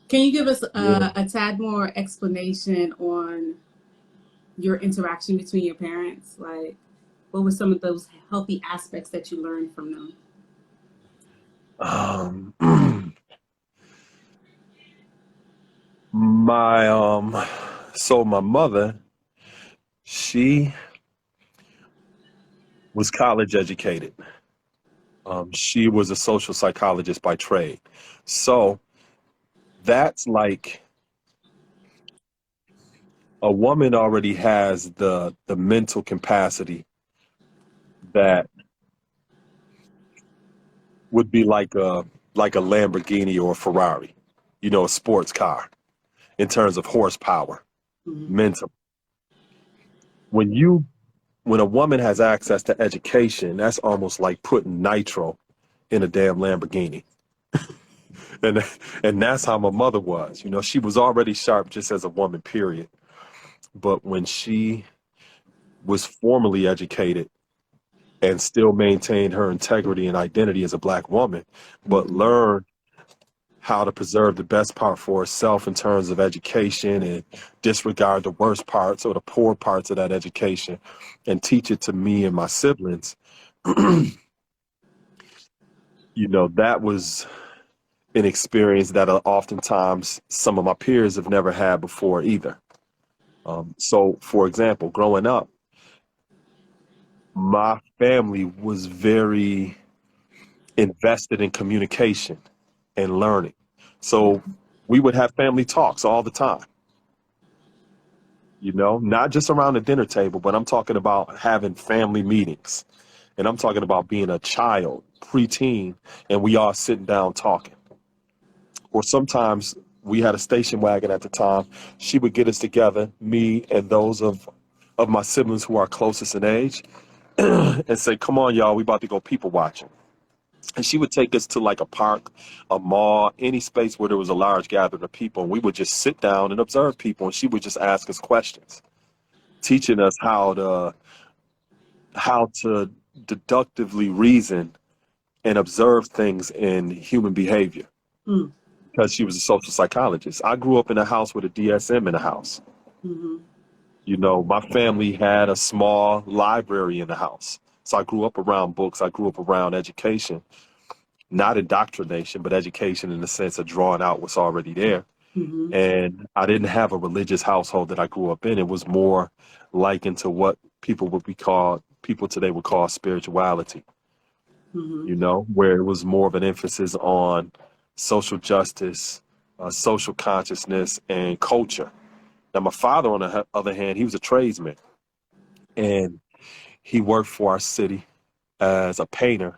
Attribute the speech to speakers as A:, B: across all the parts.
A: Can you give us
B: Yeah.
A: a tad more explanation on your interaction between your parents? Like, what were some of those healthy aspects that you learned from them?
B: Um, my so my mother, she was college educated. She was a social psychologist by trade. So that's like a woman already has the mental capacity that would be like a Lamborghini or a Ferrari, a sports car in terms of horsepower,
A: Mm-hmm.
B: mental. When you when a woman has access to education, that's almost like putting nitro in a damn Lamborghini. And and that's how my mother was. She was already sharp just as a woman, period. But when she was formally educated and still maintained her integrity and identity as a black woman, but
A: Mm-hmm.
B: learned how to preserve the best part for herself in terms of education and disregard the worst parts or the poor parts of that education and teach it to me and my siblings, that was an experience that oftentimes some of my peers have never had before either. So, for example, growing up, my family was very invested in communication and learning. So we would have family talks all the time, not just around the dinner table, but I'm talking about having family meetings. And I'm talking about being a child, preteen, and we all sitting down talking. Or sometimes we had a station wagon at the time. She would get us together, me and those of my siblings who are closest in age, and say, "Come on, y'all, we about to go people watching." And she would take us to like a park, a mall, any space where there was a large gathering of people. And we would just sit down and observe people. And she would just ask us questions, teaching us how to deductively reason and observe things in human behavior because she was a social psychologist. I grew up in a house with a DSM in the house.
A: Mm-hmm.
B: My family had a small library in the house. So I grew up around books. I grew up around education, not indoctrination, but education in the sense of drawing out what's already there.
A: Mm-hmm.
B: And I didn't have a religious household that I grew up in. It was more likened to what people today would call spirituality,
A: Mm-hmm.
B: where it was more of an emphasis on social justice, social consciousness, and culture. Now, my father, on the other hand, he was a tradesman and he worked for our city as a painter,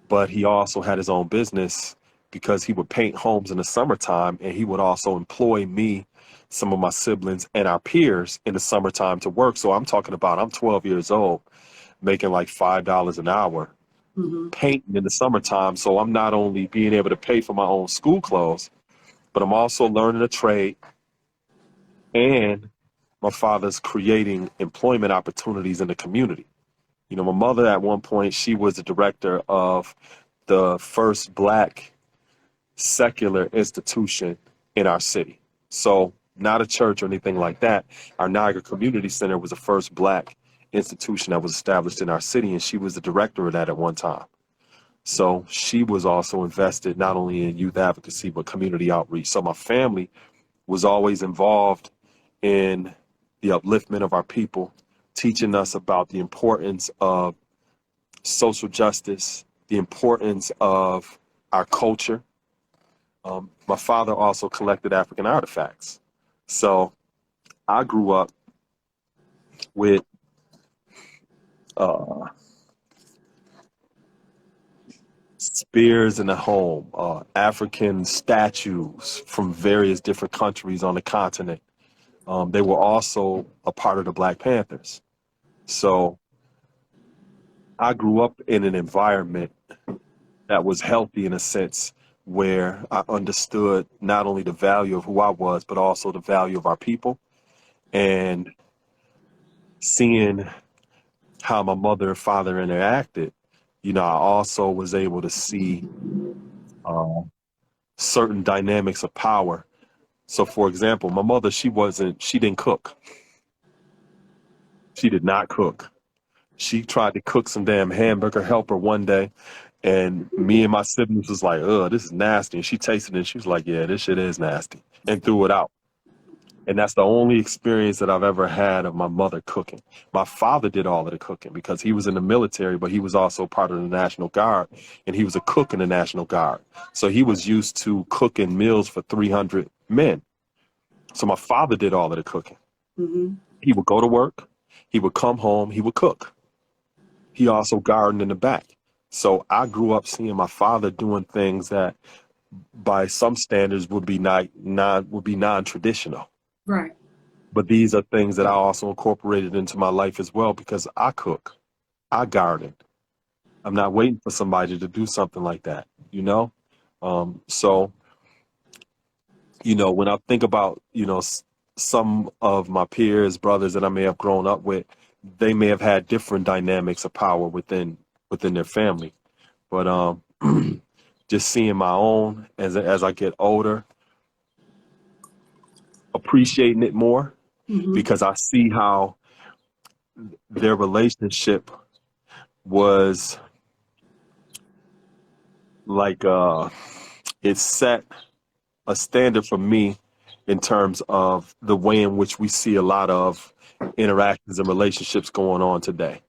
B: but he also had his own business because he would paint homes in the summertime and he would also employ me, some of my siblings, and our peers in the summertime to work. So I'm 12 years old, making like $5 an hour
A: Mm-hmm.
B: painting in the summertime. So I'm not only being able to pay for my own school clothes, but I'm also learning a trade, and my father's creating employment opportunities in the community. My mother at one point, she was the director of the first black secular institution in our city. So not a church or anything like that. Our Niagara Community Center was the first black institution that was established in our city, and she was the director of that at one time. So she was also invested not only in youth advocacy, but community outreach. So my family was always involved in the upliftment of our people, teaching us about the importance of social justice, the importance of our culture. My father also collected African artifacts. So I grew up with uh, spears in the home, African statues from various different countries on the continent. They were also a part of the Black Panthers. So I grew up in an environment that was healthy in a sense where I understood not only the value of who I was, but also the value of our people. And seeing how my mother and father interacted, I also was able to see uh, certain dynamics of power. So for example, my mother, she didn't cook. She did not cook. She tried to cook some damn hamburger helper one day, and me and my siblings was like, "Ugh, this is nasty." And she tasted it, and she was like, "Yeah, this shit is nasty," and threw it out. And that's the only experience that I've ever had of my mother cooking. My father did all of the cooking because he was in the military, but he was also part of the National Guard, and he was a cook in the National Guard. So he was used to cooking meals for 300 men. So my father did all of the cooking.
A: Mm-hmm.
B: He would go to work, he would come home, he would cook. He also gardened in the back. So I grew up seeing my father doing things that by some standards would be non-traditional.
A: Right.
B: But these are things that I also incorporated into my life as well, because I cook, I garden. I'm not waiting for somebody to do something like that, you know? So, you know, when I think about, you know, some of my peers, brothers that I may have grown up with, they may have had different dynamics of power within their family. But just seeing my own as I get older, appreciating it more,
A: Mm-hmm.
B: because I see how their relationship was like it set a standard for me in terms of the way in which we see a lot of interactions and relationships going on today,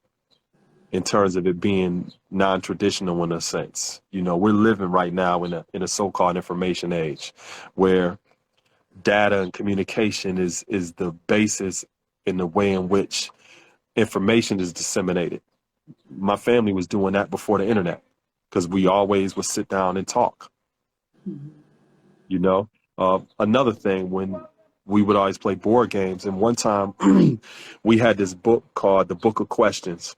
B: in terms of it being non-traditional in a sense. You know, we're living right now in a so-called information age where data and communication is the basis in the way in which information is disseminated. My family was doing that before the internet, because we always would sit down and talk.
A: Mm-hmm.
B: You know, another thing, when we would always play board games, and one time we had this book called The Book of Questions,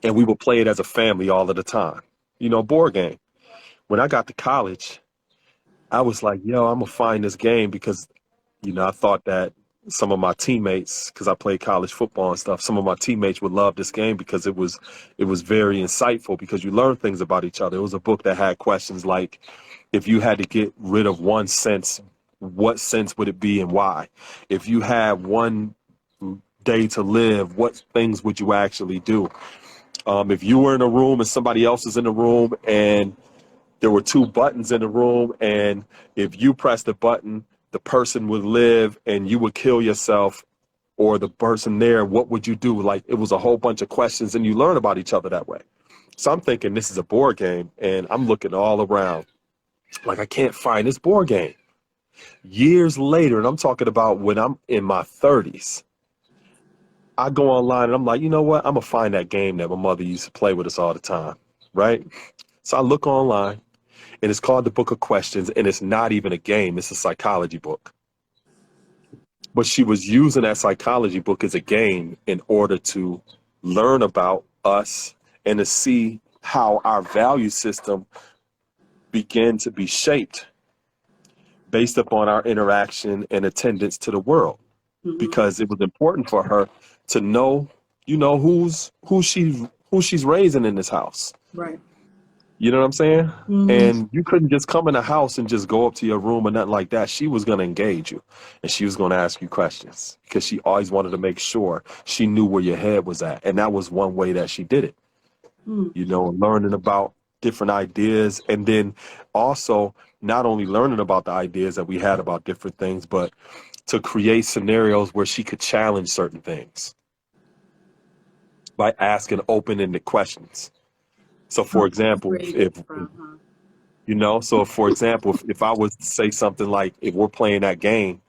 B: and we would play it as a family all of the time. You know, board game. When I got to college, I was like, yo, I'm gonna find this game, because, you know, I thought that some of my teammates, because I played college football and stuff, some of my teammates would love this game because it was very insightful, because you learn things about each other. It was a book that had questions like, if you had to get rid of one sense, what sense would it be and why? If you had one day to live, what things would you actually do? If you were in a room and somebody else is in the room, and there were two buttons in the room, and if you press the button, the person would live and you would kill yourself, or the person there, what would you do? Like, it was a whole bunch of questions, and you learn about each other that way. So I'm thinking this is a board game, and I'm looking all around like, I can't find this board game. Years later, and I'm talking about when I'm in my 30s, I go online and I'm like, you know what? I'm gonna find that game that my mother used to play with us all the time, right? So I look online, and it's called The Book of Questions, and it's not even a game, it's a psychology book. But she was using that psychology book as a game in order to learn about us and to see how our value system began to be shaped based upon our interaction and attendance to the world.
A: Mm-hmm.
B: Because it was important for her to know, you know, who she's raising in this house.
A: Right.
B: You know what I'm saying?
A: Mm-hmm.
B: And you couldn't just come in the house and just go up to your room or nothing like that. She was going to engage you, and she was going to ask you questions, because she always wanted to make sure she knew where your head was at. And that was one way that she did it, you know, learning about different ideas. And then also not only learning about the ideas that we had about different things, but to create scenarios where she could challenge certain things by asking open-ended questions. So, for example, if you know, so for example, if I was to say something like, if we're playing that game,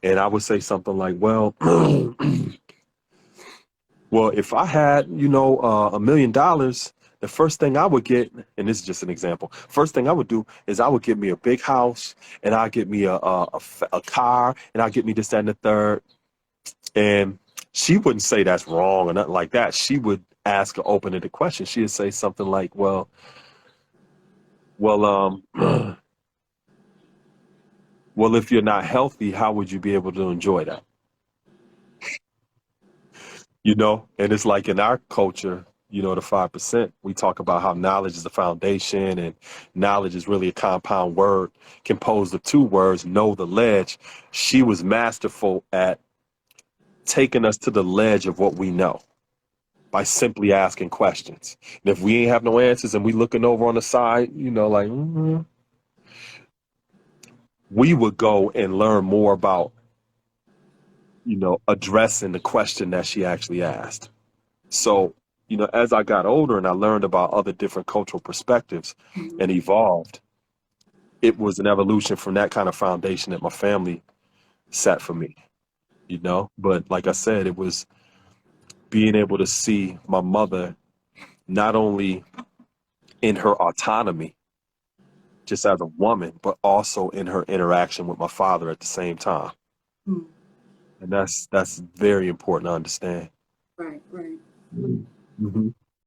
B: and I would say something like, well, well, if I had, you know, $1 million, the first thing I would get, and this is just an example, first thing I would do is I would get me a big house, and I'd get me a car, and I'd get me this, that, and the third. And she wouldn't say that's wrong or nothing like that. She would ask an open-ended question. She would say something like, well, well, if you're not healthy, how would you be able to enjoy that? You know, and it's like in our culture, you know, the 5%, we talk about how knowledge is the foundation, and knowledge is really a compound word composed of two words, know the ledge. She was masterful at taking us to the ledge of what we know by simply asking questions. And if we ain't have no answers and we looking over on the side, you know, like, we would go and learn more about, you know, addressing the question that she actually asked. So, you know, as I got older and I learned about other different cultural perspectives and evolved, it was an evolution from that kind of foundation that my family set for me, you know. But like I said, it was being able to see my mother not only in her autonomy, just as a woman, but also in her interaction with my father at the same time.
A: Mm.
B: And that's very important to understand.
A: Right, right.
B: Mm-hmm.